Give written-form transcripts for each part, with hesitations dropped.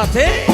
Ate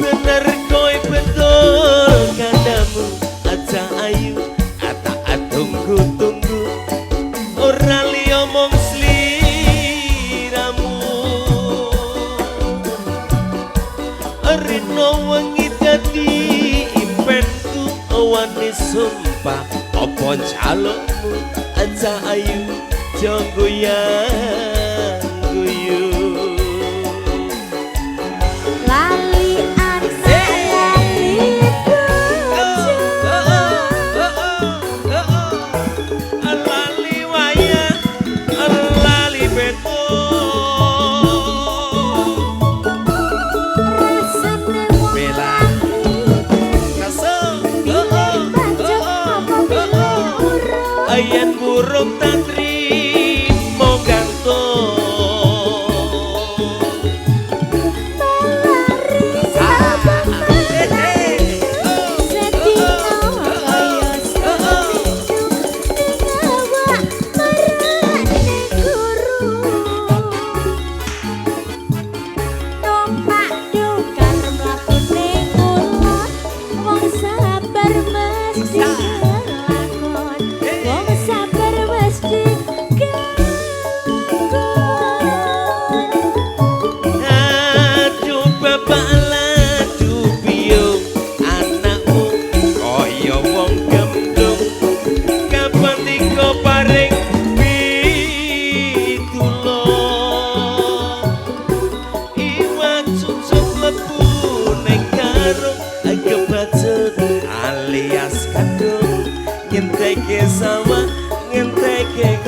bener kowe betul kandamu aja ayu tak tunggu-tunggu ora liya mung sliramu rino wengi dadi impenku awane sumpah apa jalukmu aja ayu jonggo ya guyu ayen burung tantri mau gantung alias kadung ngenteke sawah ngenteke